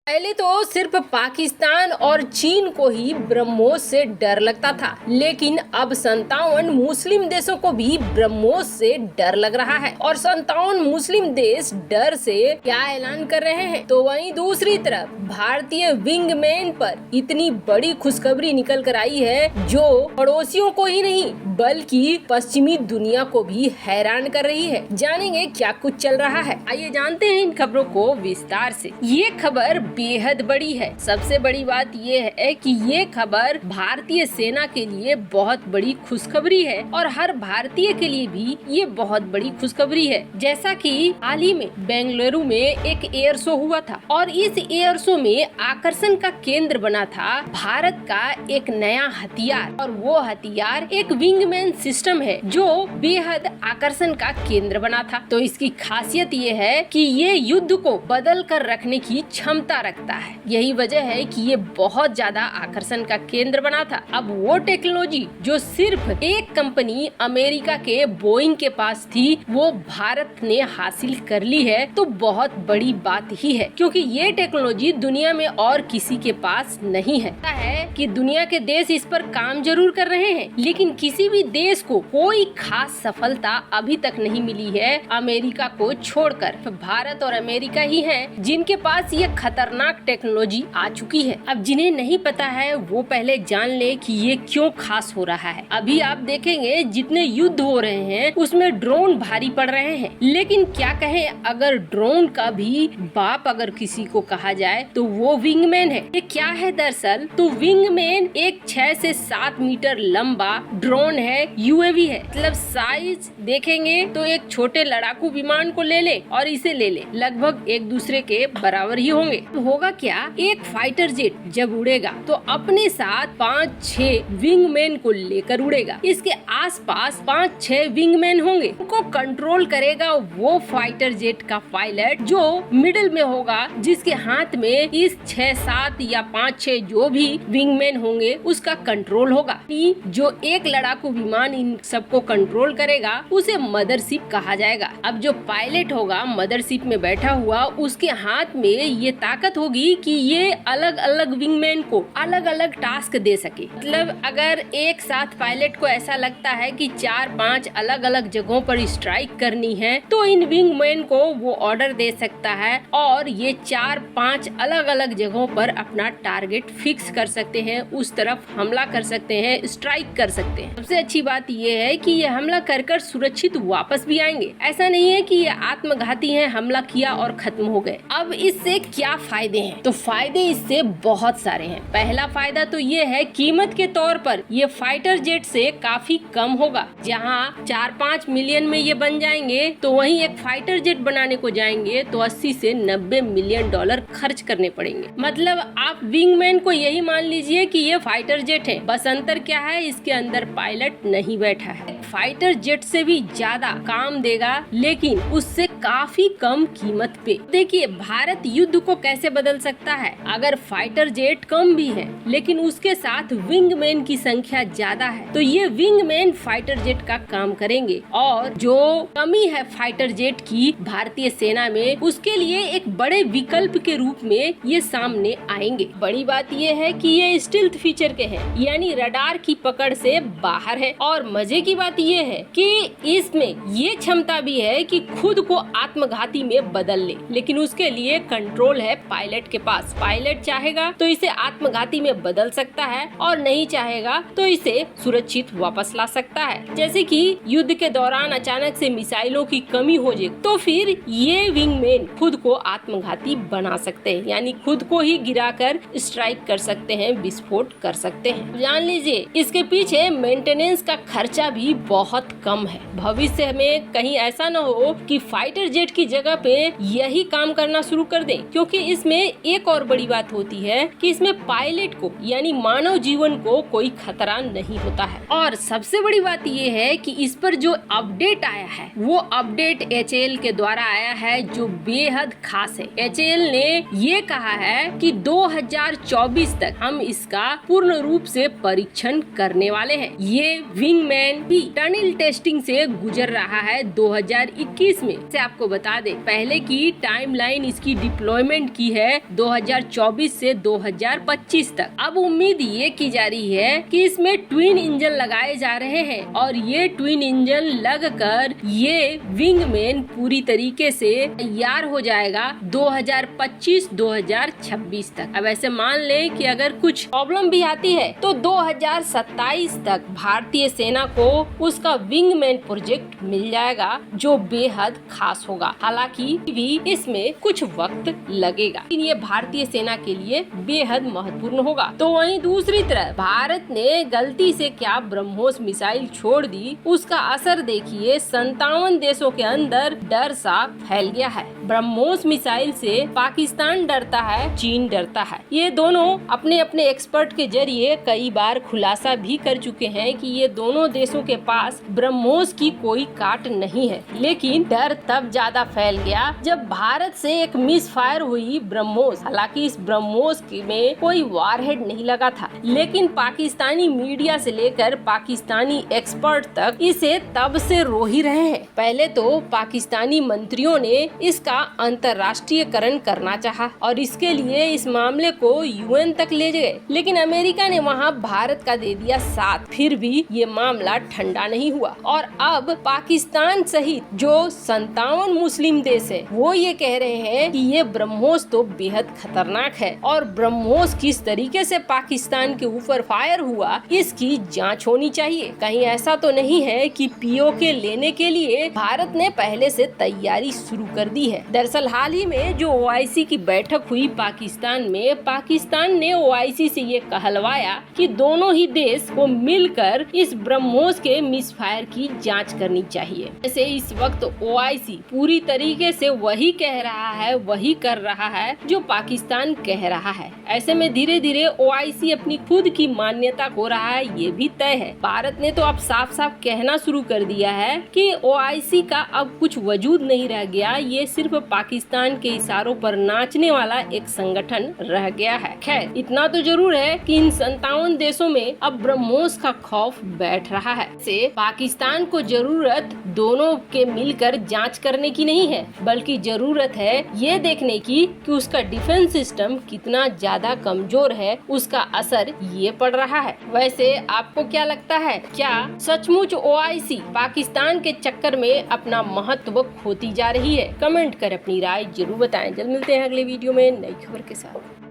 पहले तो सिर्फ पाकिस्तान और चीन को ही ब्रह्मोस से डर लगता था, लेकिन अब 57 मुस्लिम देशों को भी ब्रह्मोस से डर लग रहा है। और 57 मुस्लिम देश डर से क्या ऐलान कर रहे हैं, तो वहीं दूसरी तरफ भारतीय विंगमैन पर इतनी बड़ी खुशखबरी निकल कर आई है जो पड़ोसियों को ही नहीं बल्कि पश्चिमी दुनिया को भी हैरान कर रही है। जानेंगे क्या कुछ चल रहा है, आइए जानते हैं इन खबरों को विस्तार से। ये खबर बेहद बड़ी है। सबसे बड़ी बात ये है कि ये खबर भारतीय सेना के लिए बहुत बड़ी खुशखबरी है और हर भारतीय के लिए भी ये बहुत बड़ी खुशखबरी है। जैसा कि हाल ही में बेंगलुरु में एक एयर शो हुआ था और इस एयर शो में आकर्षण का केंद्र बना था भारत का एक नया हथियार, और वो हथियार एक विंगमैन सिस्टम है जो बेहद आकर्षण का केंद्र बना था। तो इसकी खासियत ये है कि ये युद्ध को बदल कर रखने की क्षमता रखता है। यही वजह है कि ये बहुत ज्यादा आकर्षण का केंद्र बना था। अब वो टेक्नोलॉजी जो सिर्फ एक कंपनी अमेरिका के बोइंग के पास थी वो भारत ने हासिल कर ली है, तो बहुत बड़ी बात ही है, क्योंकि ये टेक्नोलॉजी दुनिया में और किसी के पास नहीं है। कि दुनिया के देश इस पर काम जरूर कर रहे हैं, लेकिन किसी भी देश को कोई खास सफलता अभी तक नहीं मिली है अमेरिका को छोड़कर। भारत और अमेरिका ही हैं जिनके पास ये खतरनाक टेक्नोलॉजी आ चुकी है। अब जिन्हें नहीं पता है वो पहले जान ले कि ये क्यों खास हो रहा है। अभी आप देखेंगे जितने युद्ध हो रहे हैं उसमें ड्रोन भारी पड़ रहे हैं, लेकिन क्या कहें, अगर ड्रोन का भी बाप अगर किसी को कहा जाए तो वो विंगमैन है। ये क्या है दरअसल, तो विंगमैन एक 6 से 7 मीटर लंबा ड्रोन है, यूएवी है। मतलब साइज देखेंगे तो एक छोटे लड़ाकू विमान को ले ले और इसे ले ले, लगभग एक दूसरे के बराबर ही होंगे। तो होगा क्या, एक फाइटर जेट जब उड़ेगा तो अपने साथ 5-6 विंगमैन को लेकर उड़ेगा। इसके आसपास 5-6 विंगमैन होंगे, उनको कंट्रोल करेगा वो फाइटर जेट का पायलट जो मिडिल में होगा, जिसके हाथ में इस 6-7 या 5-6 जो भी विंगमैन होंगे उसका कंट्रोल होगा। जो एक लड़ाकू विमान इन सबको कंट्रोल करेगा उसे मदरशिप कहा जाएगा। अब जो पायलट होगा मदरशिप में बैठा हुआ, उसके हाथ में ये ताकत होगी कि ये अलग अलग विंगमैन को अलग अलग टास्क दे सके। मतलब अगर एक साथ पायलट को ऐसा लगता है कि 4-5 अलग अलग जगहों पर स्ट्राइक करनी है, तो इन विंगमैन को वो ऑर्डर दे सकता है और ये 4-5 अलग अलग जगहों पर अपना टारगेट फिक्स कर सकते हैं, उस तरफ हमला कर सकते हैं, स्ट्राइक कर सकते हैं। सबसे अच्छी बात ये है कि ये हमला कर सुरक्षित वापस भी आएंगे। ऐसा नहीं है कि ये आत्मघाती हैं, हमला किया और खत्म हो गए। अब इससे क्या फायदे हैं, तो फायदे इससे बहुत सारे हैं। पहला फायदा तो ये है कीमत के तौर पर ये फाइटर जेट से काफी कम होगा। जहां 4-5 मिलियन में ये बन जाएंगे, तो वहीं एक फाइटर जेट बनाने को जाएंगे तो 80 से 90 मिलियन डॉलर खर्च करने पड़ेंगे। मतलब आप विंगमैन को यही मान लीजिए कि ये फाइटर जेट है, बस अंतर क्या है, इसके अंदर पायलट नहीं बैठा है। फाइटर जेट से भी ज्यादा काम देगा, लेकिन उससे काफी कम कीमत पे। देखिए भारत युद्ध को कैसे बदल सकता है। अगर फाइटर जेट कम भी है लेकिन उसके साथ विंगमैन की संख्या ज्यादा है, तो ये विंगमैन फाइटर जेट का काम करेंगे और जो कमी है फाइटर जेट की भारतीय सेना में, उसके लिए एक बड़े विकल्प के रूप में ये सामने आएंगे। बड़ी बात ये है कि ये स्टील्थ फीचर के हैं, यानी रडार की पकड़ से बाहर है। और मजे की बात ये है कि इसमें ये क्षमता भी है कि खुद को आत्मघाती में बदल ले, लेकिन उसके लिए कंट्रोल है पायलट के पास। पायलट चाहेगा तो इसे आत्मघाती में बदल सकता है और नहीं चाहेगा तो इसे सुरक्षित वापस ला सकता है। जैसे कि युद्ध के दौरान अचानक से मिसाइलों की कमी हो जाए तो फिर ये विंगमैन खुद को आत्मघाती बना सकते हैं, यानी खुद को ही गिराकर स्ट्राइक कर सकते हैं, विस्फोट कर सकते हैं। जान लीजिए इसके पीछे मेंटेनेंस का खर्चा भी बहुत कम है। भविष्य में कहीं ऐसा न हो कि फाइटर जेट की जगह पे यही काम करना शुरू कर दें, क्योंकि इसमें एक और बड़ी बात होती है कि इसमें पायलट को यानी मानव जीवन को कोई खतरा नहीं होता है। और सबसे बड़ी बात ये है कि इस पर जो अपडेट आया है वो अपडेट HAL के द्वारा आया है, जो बेहद खास है। HAL ने ये कहा है कि 2024 तक हम इसका पूर्ण रूप से परीक्षण करने वाले हैं। ये विंगमैन भी टनल टेस्टिंग से गुजर रहा है 2021 में। से आपको बता दें, पहले की टाइमलाइन इसकी डिप्लॉयमेंट की है 2024 से 2025 तक। अब उम्मीद ये की जा रही है कि इसमें ट्विन इंजन लगाए जा रहे हैं और ये ट्विन इंजन लगकर ये विंगमैन पूरी तरीके से तैयार हो जाएगा 2025-2026 तक। अब ऐसे मान ले कि अगर कुछ प्रॉब्लम भी आती है तो 2027 तक भारतीय सेना को उसका विंगमैन प्रोजेक्ट मिल जाएगा, जो बेहद खास होगा। हालांकि भी इसमें कुछ वक्त लगेगा, लेकिन ये भारतीय सेना के लिए बेहद महत्वपूर्ण होगा। तो वहीं दूसरी तरफ भारत ने गलती से क्या ब्रह्मोस मिसाइल छोड़ दी, उसका असर देखिए 57 देशों के अंदर डर सा फैल गया है। ब्रह्मोस मिसाइल से पाकिस्तान डरता है, चीन डरता है। ये दोनों अपने अपने एक्सपर्ट के जरिए कई बार खुलासा भी कर चुके हैं कि ये दोनों देशों के पास ब्रह्मोस की कोई काट नहीं है। लेकिन डर तब ज्यादा फैल गया जब भारत से एक मिस फायर हुई ब्रह्मोस। हालांकि इस ब्रह्मोस में कोई वारहेड नहीं लगा था, लेकिन पाकिस्तानी मीडिया से लेकर पाकिस्तानी एक्सपर्ट तक इसे तब से रो ही रहे हैं। पहले तो पाकिस्तानी मंत्रियों ने इसका अंतर्राष्ट्रीयकरण करना चाहा और इसके लिए इस मामले को यूएन तक ले गए, लेकिन अमेरिका ने वहां भारत का दे दिया साथ। फिर भी ये मामला ठंडा नहीं हुआ और अब पाकिस्तान सहित जो 57 मुस्लिम देश है वो ये कह रहे हैं कि ये ब्रह्मोस तो बेहद खतरनाक है और ब्रह्मोस किस तरीके से पाकिस्तान के ऊपर फायर हुआ इसकी जांच होनी चाहिए। कहीं ऐसा तो नहीं है कि पीओके लेने के लिए भारत ने पहले से तैयारी शुरू कर दी है। दरअसल हाल ही में जो ओआईसी की बैठक हुई पाकिस्तान में, पाकिस्तान ने ओआईसी से ये कहलवाया कि दोनों ही देश को मिलकर इस ब्रह्मोस के मिसफायर की जांच करनी चाहिए। ऐसे इस वक्त ओआईसी पूरी तरीके से वही कह रहा है, वही कर रहा है जो पाकिस्तान कह रहा है। ऐसे में धीरे धीरे ओआईसी अपनी खुद की मान्यता खो रहा है, ये भी तय है। भारत ने तो अब साफ साफ कहना शुरू कर दिया है कि ओआईसी का अब कुछ वजूद नहीं रह गया, ये सिर्फ पाकिस्तान के इशारों पर नाचने वाला एक संगठन रह गया है। खैर इतना तो जरूर है कि इन 57 देशों में अब ब्रह्मोस का खौफ बैठ रहा है। से पाकिस्तान को जरूरत दोनों के मिलकर जांच करने की नहीं है, बल्कि जरूरत है ये देखने की कि उसका डिफेंस सिस्टम कितना ज्यादा कमजोर है, उसका असर ये पड़ रहा है। वैसे आपको क्या लगता है, क्या सचमुच ओआईसी पाकिस्तान के चक्कर में अपना महत्व खोती जा रही है? कमेंट कर अपनी राय जरूर बताएं। जल्द मिलते हैं अगले वीडियो में नई खबर के साथ।